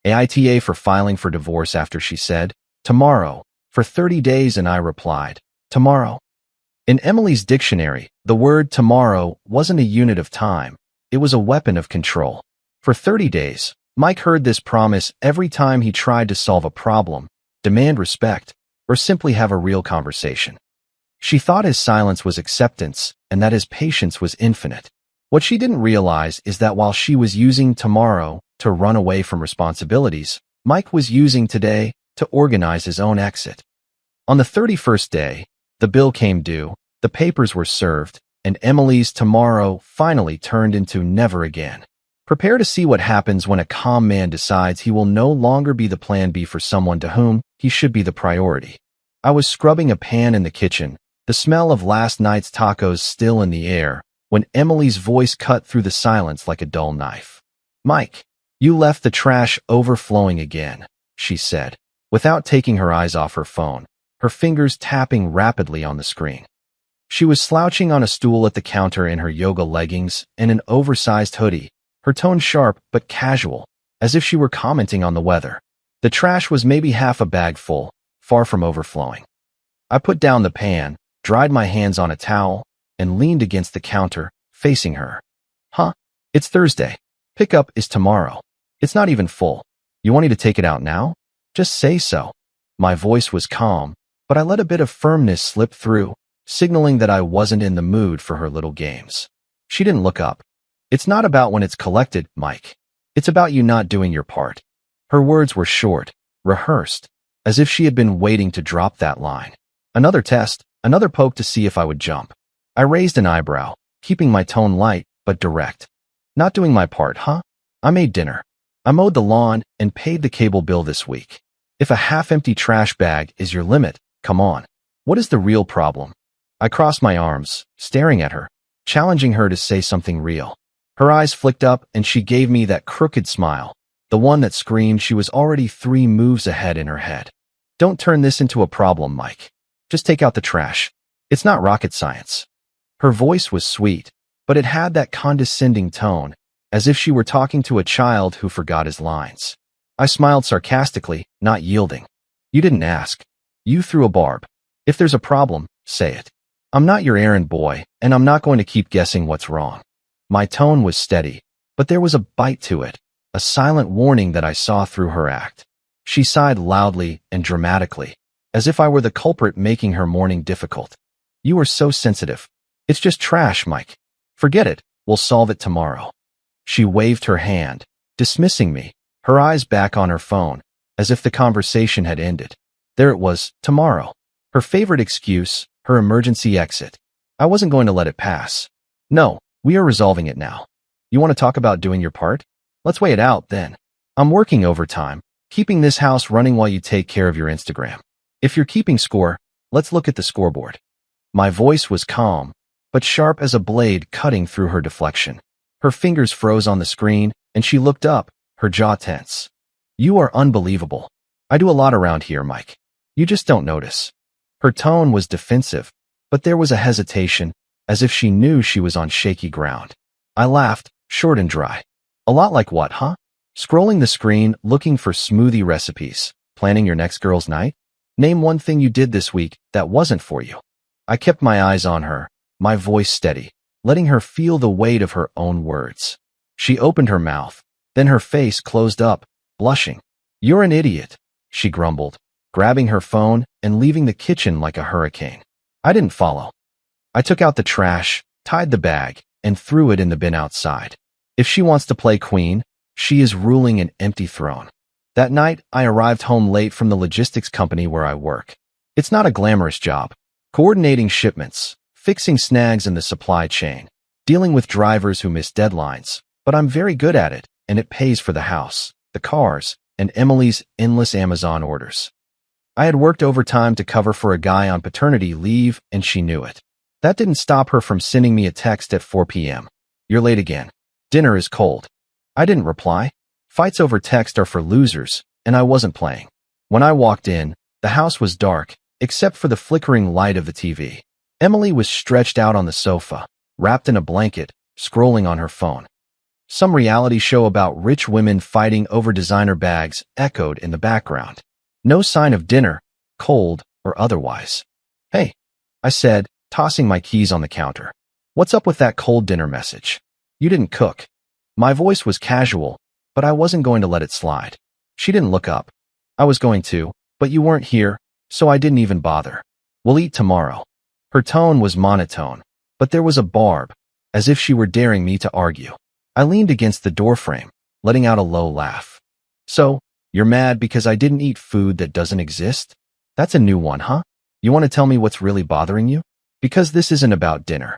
AITA for filing for divorce after she said, "Tomorrow," for 30 days, and I replied, "Tomorrow." In Emily's dictionary, the word tomorrow wasn't a unit of time. It was a weapon of control. For 30 days, Mike heard this promise every time he tried to solve a problem, demand respect, or simply have a real conversation. She thought his silence was acceptance and that his patience was infinite. What she didn't realize is that while she was using tomorrow to run away from responsibilities, Mike was using today to organize his own exit. On the 31st day, the bill came due, the papers were served, and Emily's tomorrow finally turned into never again. Prepare to see what happens when a calm man decides he will no longer be the plan B for someone to whom he should be the priority. I was scrubbing a pan in the kitchen, the smell of last night's tacos still in the air, when Emily's voice cut through the silence like a dull knife. "Mike, you left the trash overflowing again," she said, without taking her eyes off her phone, her fingers tapping rapidly on the screen. She was slouching on a stool at the counter in her yoga leggings and an oversized hoodie, her tone sharp but casual, as if she were commenting on the weather. The trash was maybe half a bag full, far from overflowing. I put down the pan, dried my hands on a towel, and leaned against the counter, facing her. "Huh? It's Thursday. Pickup is tomorrow. It's not even full. You want me to take it out now? Just say so." My voice was calm, but I let a bit of firmness slip through, signaling that I wasn't in the mood for her little games. She didn't look up. "It's not about when it's collected, Mike. It's about you not doing your part." Her words were short, rehearsed, as if she had been waiting to drop that line. Another test, another poke to see if I would jump. I raised an eyebrow, keeping my tone light but direct. "Not doing my part, huh? I made dinner. I mowed the lawn and paid the cable bill this week. If a half-empty trash bag is your limit, come on. What is the real problem?" I crossed my arms, staring at her, challenging her to say something real. Her eyes flicked up and she gave me that crooked smile, the one that screamed she was already 3 moves ahead in her head. "Don't turn this into a problem, Mike. Just take out the trash. It's not rocket science." Her voice was sweet, but it had that condescending tone, as if she were talking to a child who forgot his lines. I smiled sarcastically, not yielding. "You didn't ask. You threw a barb. If there's a problem, say it. I'm not your errand boy, and I'm not going to keep guessing what's wrong." My tone was steady, but there was a bite to it, a silent warning that I saw through her act. She sighed loudly and dramatically, as if I were the culprit making her morning difficult. "You are so sensitive. It's just trash, Mike. Forget it. We'll solve it tomorrow." She waved her hand, dismissing me, her eyes back on her phone, as if the conversation had ended. There it was, tomorrow. Her favorite excuse, her emergency exit. I wasn't going to let it pass. "No, we are resolving it now. You want to talk about doing your part? Let's weigh it out, then. I'm working overtime, keeping this house running while you take care of your Instagram. If you're keeping score, let's look at the scoreboard." My voice was calm, but sharp as a blade cutting through her deflection. Her fingers froze on the screen, and she looked up, her jaw tense. "You are unbelievable. I do a lot around here, Mike. You just don't notice." Her tone was defensive, but there was a hesitation, as if she knew she was on shaky ground. I laughed, short and dry. "A lot like what, huh? Scrolling the screen, looking for smoothie recipes, planning your next girl's night? Name one thing you did this week that wasn't for you." I kept my eyes on her, my voice steady, letting her feel the weight of her own words. She opened her mouth, then her face closed up, blushing. "You're an idiot," she grumbled, grabbing her phone and leaving the kitchen like a hurricane. I didn't follow. I took out the trash, tied the bag, and threw it in the bin outside. If she wants to play queen, she is ruling an empty throne. That night, I arrived home late from the logistics company where I work. It's not a glamorous job. Coordinating shipments, fixing snags in the supply chain, dealing with drivers who miss deadlines, but I'm very good at it, and it pays for the house, the cars, and Emily's endless Amazon orders. I had worked overtime to cover for a guy on paternity leave, and she knew it. That didn't stop her from sending me a text at 4 p.m. "You're late again. Dinner is cold." I didn't reply. Fights over text are for losers, and I wasn't playing. When I walked in, the house was dark, except for the flickering light of the TV. Emily was stretched out on the sofa, wrapped in a blanket, scrolling on her phone. Some reality show about rich women fighting over designer bags echoed in the background. No sign of dinner, cold or otherwise. "Hey," I said, tossing my keys on the counter. "What's up with that cold dinner message? You didn't cook." My voice was casual, but I wasn't going to let it slide. She didn't look up. "I was going to, but you weren't here, so I didn't even bother. We'll eat tomorrow." Her tone was monotone, but there was a barb, as if she were daring me to argue. I leaned against the doorframe, letting out a low laugh. "So, you're mad because I didn't eat food that doesn't exist? That's a new one, huh? You want to tell me what's really bothering you? Because this isn't about dinner."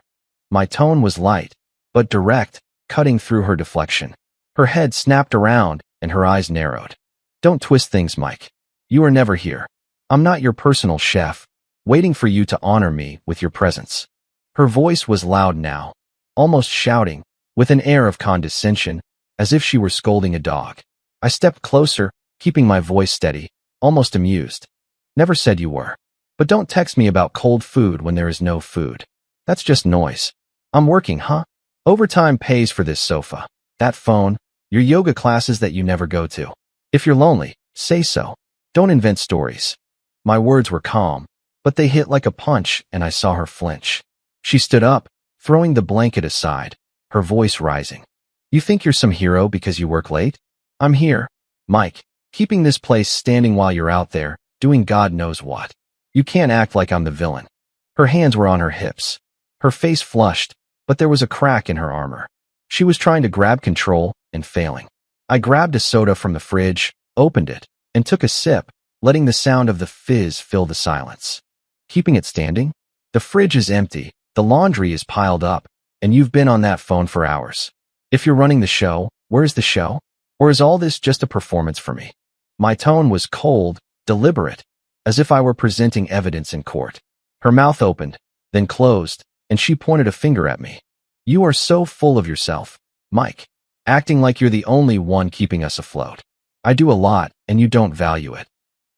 My tone was light, but direct, cutting through her deflection. Her head snapped around and her eyes narrowed. "Don't twist things, Mike. You were never here. I'm not your personal chef, waiting for you to honor me with your presence." Her voice was loud now, almost shouting, with an air of condescension, as if she were scolding a dog. I stepped closer, keeping my voice steady, almost amused. "Never said you were. But don't text me about cold food when there is no food. That's just noise. I'm working, huh? Overtime pays for this sofa, that phone, your yoga classes that you never go to. If you're lonely, say so. Don't invent stories." My words were calm, but they hit like a punch, and I saw her flinch. She stood up, throwing the blanket aside, her voice rising. "You think you're some hero because you work late? I'm here, Mike, keeping this place standing while you're out there, doing God knows what. You can't act like I'm the villain." Her hands were on her hips. Her face flushed, but there was a crack in her armor. She was trying to grab control and failing. I grabbed a soda from the fridge, opened it, and took a sip, letting the sound of the fizz fill the silence. "Keeping it standing? The fridge is empty, the laundry is piled up, and you've been on that phone for hours. If you're running the show, where's the show? Or is all this just a performance for me?" My tone was cold, deliberate, as if I were presenting evidence in court. Her mouth opened, then closed, and she pointed a finger at me. "You are so full of yourself, Mike, acting like you're the only one keeping us afloat. I do a lot, and you don't value it."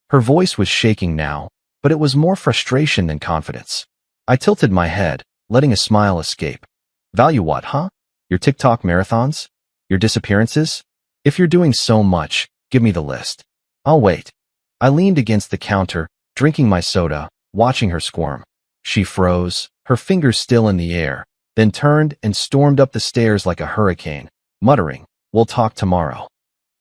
Her voice was shaking now, but it was more frustration than confidence. I tilted my head, letting a smile escape. "Value what, huh? Your TikTok marathons? Your disappearances? If you're doing so much, give me the list. I'll wait." I leaned against the counter, drinking my soda, watching her squirm. She froze, her fingers still in the air, then turned and stormed up the stairs like a hurricane, muttering, "We'll talk tomorrow."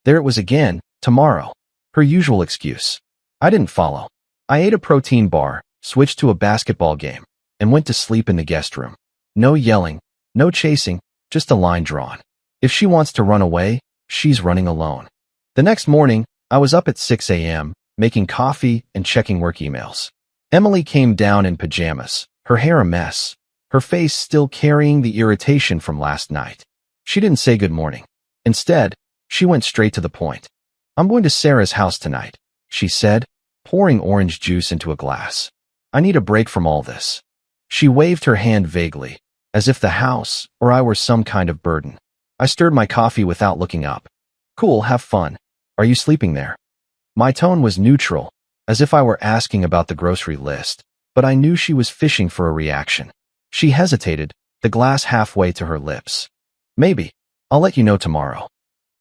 There it was again, tomorrow. Her usual excuse. I didn't follow. I ate a protein bar, switched to a basketball game, and went to sleep in the guest room. No yelling, no chasing, just a line drawn. If she wants to run away, she's running alone. The next morning, I was up at 6 a.m., making coffee and checking work emails. Emily came down in pajamas, her hair a mess, her face still carrying the irritation from last night. She didn't say good morning. Instead, she went straight to the point. "I'm going to Sarah's house tonight," she said, pouring orange juice into a glass. "I need a break from all this." She waved her hand vaguely, as if the house or I were some kind of burden. I stirred my coffee without looking up. "Cool, have fun. Are you sleeping there?" My tone was neutral, as if I were asking about the grocery list, but I knew she was fishing for a reaction. She hesitated, the glass halfway to her lips. "Maybe. I'll let you know tomorrow."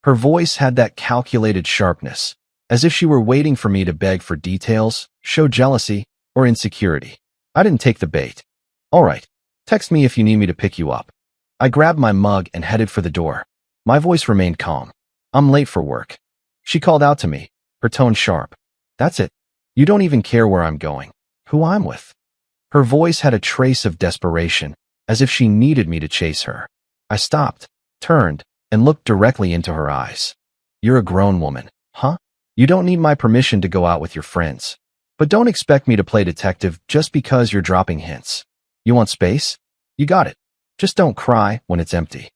Her voice had that calculated sharpness, as if she were waiting for me to beg for details, show jealousy, or insecurity. I didn't take the bait. "All right. Text me if you need me to pick you up." I grabbed my mug and headed for the door. My voice remained calm. "I'm late for work." She called out to me, her tone sharp. "That's it. You don't even care where I'm going, who I'm with." Her voice had a trace of desperation, as if she needed me to chase her. I stopped, turned, and looked directly into her eyes. "You're a grown woman, huh? You don't need my permission to go out with your friends. But don't expect me to play detective just because you're dropping hints. You want space? You got it. Just don't cry when it's empty."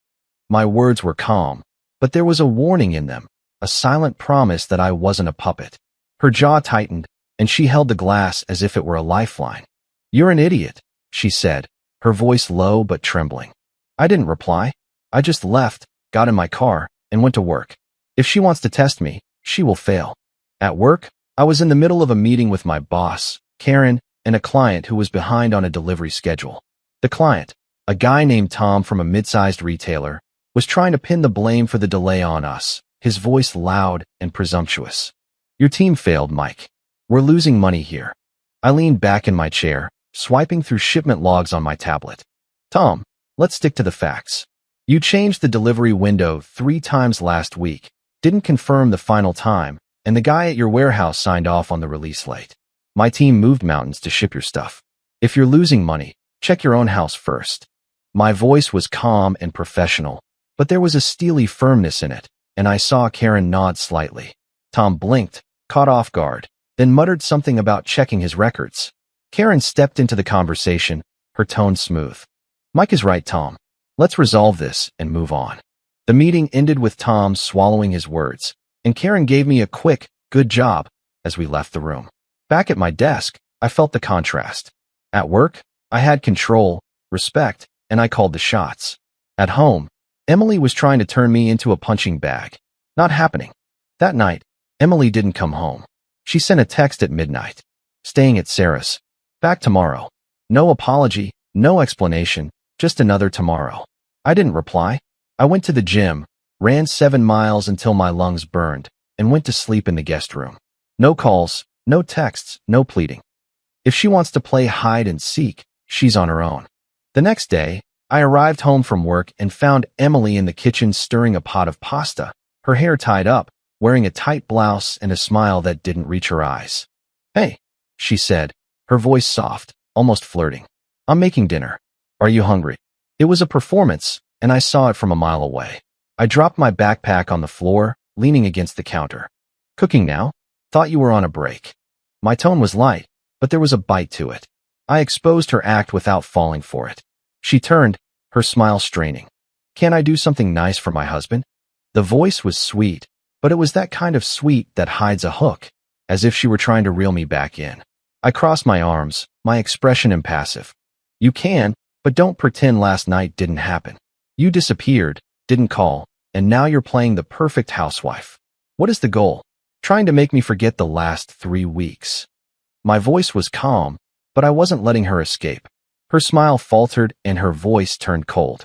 My words were calm, but there was a warning in them, a silent promise that I wasn't a puppet. Her jaw tightened, and she held the glass as if it were a lifeline. "You're an idiot," she said, her voice low but trembling. I didn't reply. I just left, got in my car, and went to work. If she wants to test me, she will fail. At work, I was in the middle of a meeting with my boss, Karen, and a client who was behind on a delivery schedule. The client, a guy named Tom from a mid-sized retailer, was trying to pin the blame for the delay on us, his voice loud and presumptuous. Your team failed, Mike. We're losing money here. I leaned back in my chair, swiping through shipment logs on my tablet. Tom, let's stick to the facts. You changed the delivery window 3 times last week, didn't confirm the final time, and the guy at your warehouse signed off on the release late. My team moved mountains to ship your stuff. If you're losing money, check your own house first. My voice was calm and professional, but there was a steely firmness in it, and I saw Karen nod slightly. Tom blinked, caught off guard, then muttered something about checking his records. Karen stepped into the conversation, her tone smooth. Mike is right, Tom. Let's resolve this and move on. The meeting ended with Tom swallowing his words, and Karen gave me a quick, good job, as we left the room. Back at my desk, I felt the contrast. At work, I had control, respect, and I called the shots. At home, Emily was trying to turn me into a punching bag. Not happening. That night, Emily didn't come home. She sent a text at midnight. Staying at Sarah's. Back tomorrow. No apology, no explanation, just another tomorrow. I didn't reply. I went to the gym, ran 7 miles until my lungs burned, and went to sleep in the guest room. No calls, no texts, no pleading. If she wants to play hide and seek, she's on her own. The next day, I arrived home from work and found Emily in the kitchen stirring a pot of pasta, her hair tied up, wearing a tight blouse and a smile that didn't reach her eyes. Hey, she said, her voice soft, almost flirting. I'm making dinner. Are you hungry? It was a performance, and I saw it from a mile away. I dropped my backpack on the floor, leaning against the counter. Cooking now? Thought you were on a break. My tone was light, but there was a bite to it. I exposed her act without falling for it. She turned, her smile straining. Can't I do something nice for my husband? The voice was sweet, but it was that kind of sweet that hides a hook, as if she were trying to reel me back in. I crossed my arms, my expression impassive. You can, but don't pretend last night didn't happen. You disappeared, didn't call, and now you're playing the perfect housewife. What is the goal? Trying to make me forget the last 3 weeks. My voice was calm, but I wasn't letting her escape. Her smile faltered and her voice turned cold.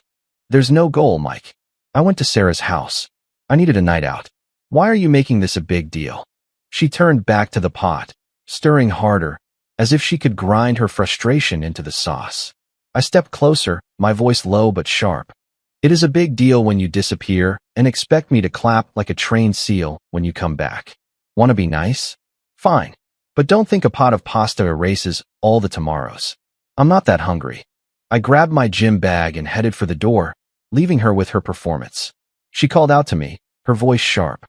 There's no goal, Mike. I went to Sarah's house. I needed a night out. Why are you making this a big deal? She turned back to the pot, stirring harder, as if she could grind her frustration into the sauce. I stepped closer, my voice low but sharp. It is a big deal when you disappear and expect me to clap like a trained seal when you come back. Want to be nice? Fine. But don't think a pot of pasta erases all the tomorrows. I'm not that hungry. I grabbed my gym bag and headed for the door, leaving her with her performance. She called out to me, her voice sharp.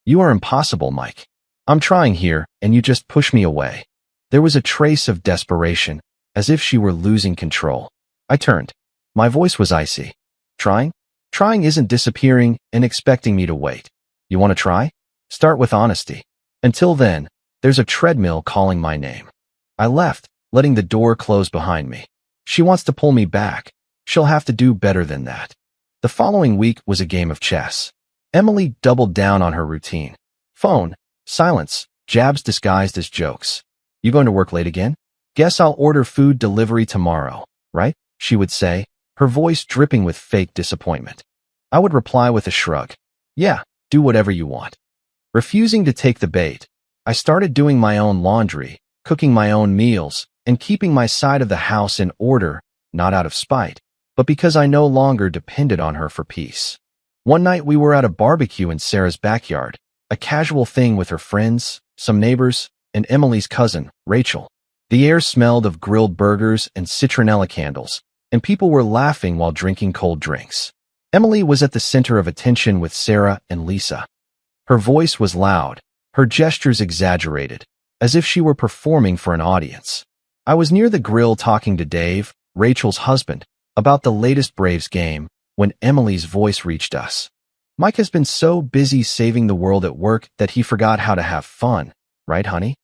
You are impossible, Mike. I'm trying here, and you just push me away. There was a trace of desperation, as if she were losing control. I turned. My voice was icy. Trying? Trying isn't disappearing and expecting me to wait. You want to try? Start with honesty. Until then, there's a treadmill calling my name. I left, letting the door close behind me. She wants to pull me back. She'll have to do better than that. The following week was a game of chess. Emily doubled down on her routine. Phone, silence, jabs disguised as jokes. You going to work late again? Guess I'll order food delivery tomorrow, right? She would say, her voice dripping with fake disappointment. I would reply with a shrug. Yeah, do whatever you want. Refusing to take the bait, I started doing my own laundry, cooking my own meals, and keeping my side of the house in order, not out of spite, but because I no longer depended on her for peace. One night we were at a barbecue in Sarah's backyard, a casual thing with her friends, some neighbors, and Emily's cousin, Rachel. The air smelled of grilled burgers and citronella candles, and people were laughing while drinking cold drinks. Emily was at the center of attention with Sarah and Lisa. Her voice was loud, her gestures exaggerated, as if she were performing for an audience. I was near the grill talking to Dave, Rachel's husband, about the latest Braves game when Emily's voice reached us. Mike has been so busy saving the world at work that he forgot how to have fun, right, honey?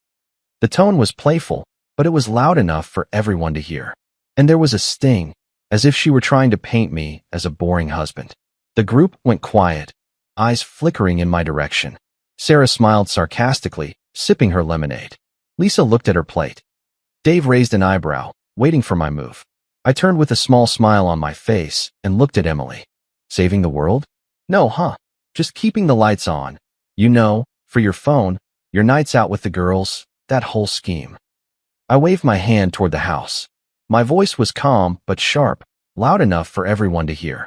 The tone was playful, but it was loud enough for everyone to hear. And there was a sting, as if she were trying to paint me as a boring husband. The group went quiet, eyes flickering in my direction. Sarah smiled sarcastically, sipping her lemonade. Lisa looked at her plate. Dave raised an eyebrow, waiting for my move. I turned with a small smile on my face and looked at Emily. Saving the world? No, huh? Just keeping the lights on. You know, for your phone, your nights out with the girls, that whole scheme. I waved my hand toward the house. My voice was calm but sharp, loud enough for everyone to hear.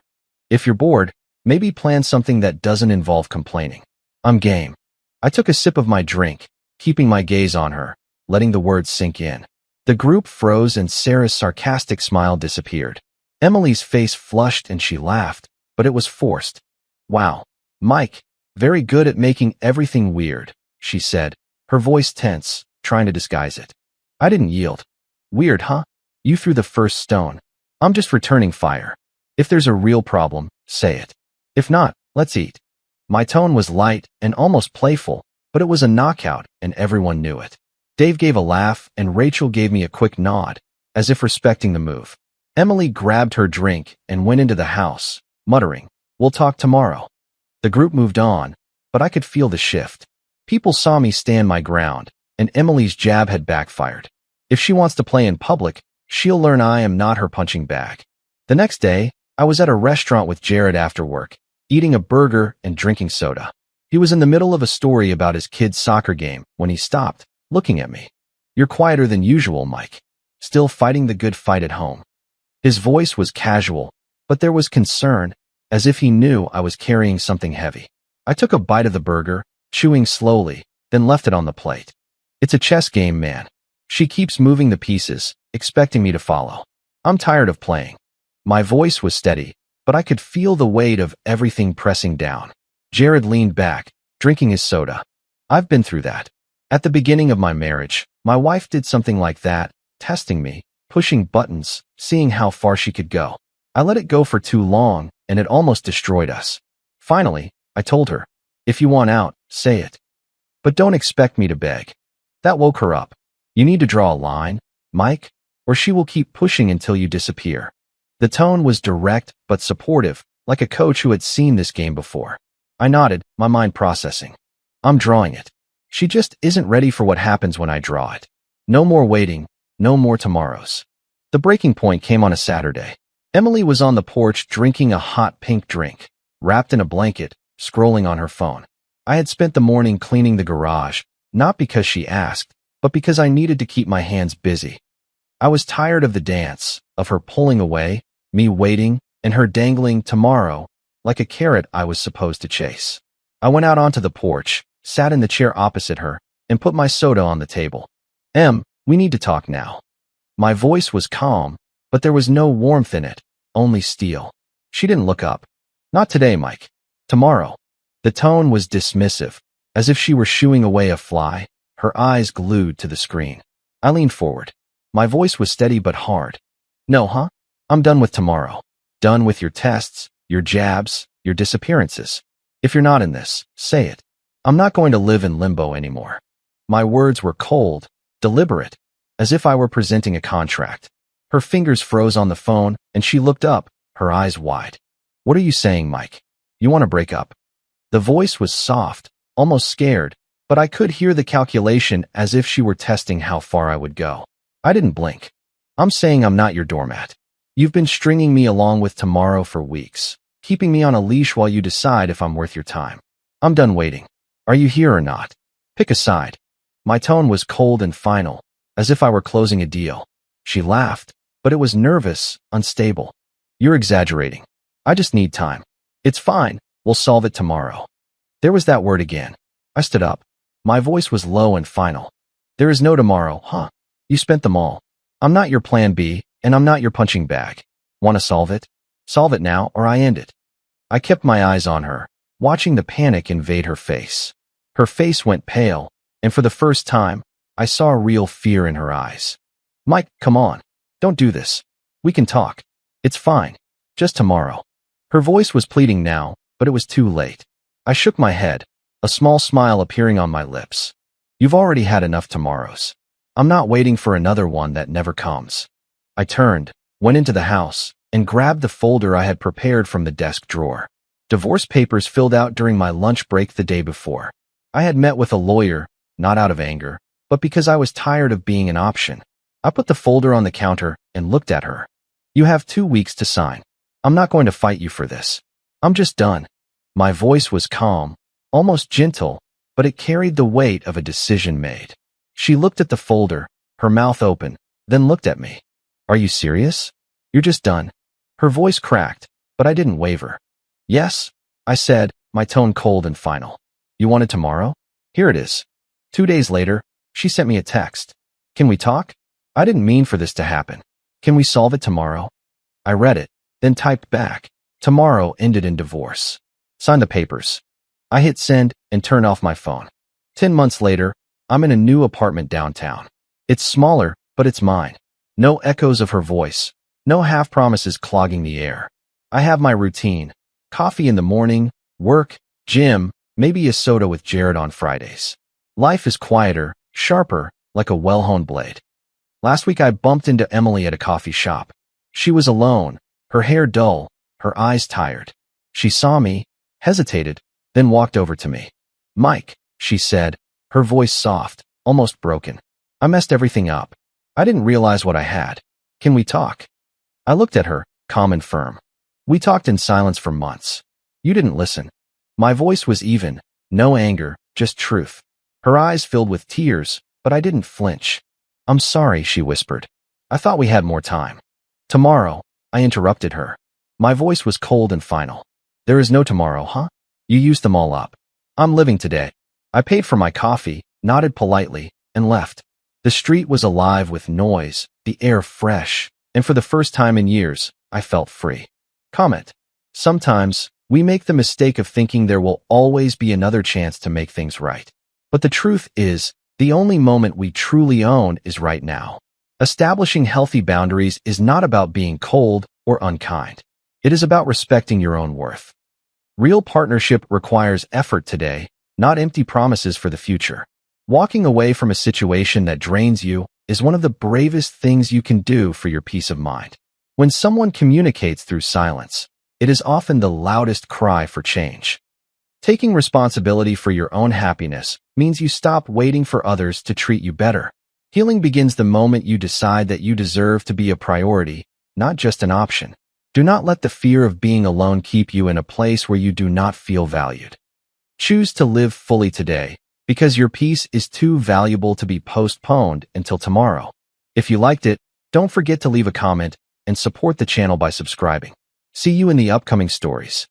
If you're bored, maybe plan something that doesn't involve complaining. I'm game. I took a sip of my drink, keeping my gaze on her, letting the words sink in. The group froze and Sarah's sarcastic smile disappeared. Emily's face flushed and she laughed, but it was forced. Wow, Mike, very good at making everything weird, she said, her voice tense, trying to disguise it. I didn't yield. Weird, huh? You threw the first stone. I'm just returning fire. If there's a real problem, say it. If not, let's eat. My tone was light and almost playful, but it was a knockout and everyone knew it. Dave gave a laugh and Rachel gave me a quick nod, as if respecting the move. Emily grabbed her drink and went into the house, muttering, "We'll talk tomorrow." The group moved on, but I could feel the shift. People saw me stand my ground, and Emily's jab had backfired. If she wants to play in public, she'll learn I am not her punching bag. The next day, I was at a restaurant with Jared after work, eating a burger and drinking soda. He was in the middle of a story about his kid's soccer game when he stopped, looking at me. "You're quieter than usual, Mike. Still fighting the good fight at home." His voice was casual, but there was concern, as if he knew I was carrying something heavy. I took a bite of the burger, chewing slowly, then left it on the plate. "It's a chess game, man. She keeps moving the pieces, expecting me to follow. I'm tired of playing." My voice was steady, but I could feel the weight of everything pressing down. Jared leaned back, drinking his soda. "I've been through that. At the beginning of my marriage, my wife did something like that, testing me, pushing buttons, seeing how far she could go. I let it go for too long, and it almost destroyed us. Finally, I told her, 'If you want out, say it. But don't expect me to beg.' That woke her up. You need to draw a line, Mike, or she will keep pushing until you disappear." The tone was direct but supportive, like a coach who had seen this game before. I nodded, my mind processing. "I'm drawing it. She just isn't ready for what happens when I draw it. No more waiting, no more tomorrows." The breaking point came on a Saturday. Emily was on the porch drinking a hot pink drink, wrapped in a blanket, scrolling on her phone. I had spent the morning cleaning the garage, not because she asked, but because I needed to keep my hands busy. I was tired of the dance, of her pulling away, me waiting, and her dangling tomorrow, like a carrot I was supposed to chase. I went out onto the porch, sat in the chair opposite her, and put my soda on the table. "Em, we need to talk now." My voice was calm, but there was no warmth in it, only steel. She didn't look up. "Not today, Mike. Tomorrow." The tone was dismissive, as if she were shooing away a fly, her eyes glued to the screen. I leaned forward. My voice was steady but hard. "No, huh? I'm done with tomorrow. Done with your tests, your jabs, your disappearances. If you're not in this, say it. I'm not going to live in limbo anymore." My words were cold, deliberate, as if I were presenting a contract. Her fingers froze on the phone, and she looked up, her eyes wide. "What are you saying, Mike? You want to break up?" The voice was soft, almost scared, but I could hear the calculation as if she were testing how far I would go. I didn't blink. "I'm saying I'm not your doormat. You've been stringing me along with tomorrow for weeks, keeping me on a leash while you decide if I'm worth your time. I'm done waiting. Are you here or not? Pick a side." My tone was cold and final, as if I were closing a deal. She laughed, but it was nervous, unstable. "You're exaggerating. I just need time. It's fine. We'll solve it tomorrow." There was that word again. I stood up. My voice was low and final. "There is no tomorrow, huh? You spent them all. I'm not your plan B, and I'm not your punching bag. Want to solve it? Solve it now, or I end it." I kept my eyes on her, watching the panic invade her face. Her face went pale, and for the first time, I saw real fear in her eyes. "Mike, come on. Don't do this. We can talk. It's fine. Just tomorrow." Her voice was pleading now, but it was too late. I shook my head, a small smile appearing on my lips. "You've already had enough tomorrows. I'm not waiting for another one that never comes." I turned, went into the house, and grabbed the folder I had prepared from the desk drawer. Divorce papers filled out during my lunch break the day before. I had met with a lawyer, not out of anger, but because I was tired of being an option. I put the folder on the counter and looked at her. "You have 2 weeks to sign. I'm not going to fight you for this. I'm just done. My voice was calm, almost gentle, but it carried the weight of a decision made. She looked at the folder, her mouth open, then looked at me. Are you serious? You're just done. Her voice cracked, but I didn't waver. Yes, I said, my tone cold and final. You want it tomorrow? Here it is. 2 days later, she sent me a text. Can we talk? I didn't mean for this to happen. Can we solve it tomorrow? I read it, then typed back. Tomorrow ended in divorce. Sign the papers. I hit send and turned off my phone. 10 months later, I'm in a new apartment downtown. It's smaller, but it's mine. No echoes of her voice. No half-promises clogging the air. I have my routine. Coffee in the morning, work, gym, maybe a soda with Jared on Fridays. Life is quieter, sharper, like a well-honed blade. Last week I bumped into Emily at a coffee shop. She was alone, her hair dull, her eyes tired. She saw me, hesitated, then walked over to me. Mike, she said, her voice soft, almost broken. I messed everything up. I didn't realize what I had. Can we talk? I looked at her, calm and firm. We talked in silence for months. You didn't listen. My voice was even, no anger, just truth. Her eyes filled with tears, but I didn't flinch. I'm sorry, she whispered. I thought we had more time. Tomorrow, I interrupted her. My voice was cold and final. There is no tomorrow, huh? You used them all up. I'm living today. I paid for my coffee, nodded politely, and left. The street was alive with noise, the air fresh, and for the first time in years, I felt free. Comment. Sometimes, we make the mistake of thinking there will always be another chance to make things right. But the truth is, the only moment we truly own is right now. Establishing healthy boundaries is not about being cold or unkind. It is about respecting your own worth. Real partnership requires effort today, not empty promises for the future. Walking away from a situation that drains you is one of the bravest things you can do for your peace of mind. When someone communicates through silence, it is often the loudest cry for change. Taking responsibility for your own happiness means you stop waiting for others to treat you better. Healing begins the moment you decide that you deserve to be a priority, not just an option. Do not let the fear of being alone keep you in a place where you do not feel valued. Choose to live fully today, because your peace is too valuable to be postponed until tomorrow. If you liked it, don't forget to leave a comment and support the channel by subscribing. See you in the upcoming stories.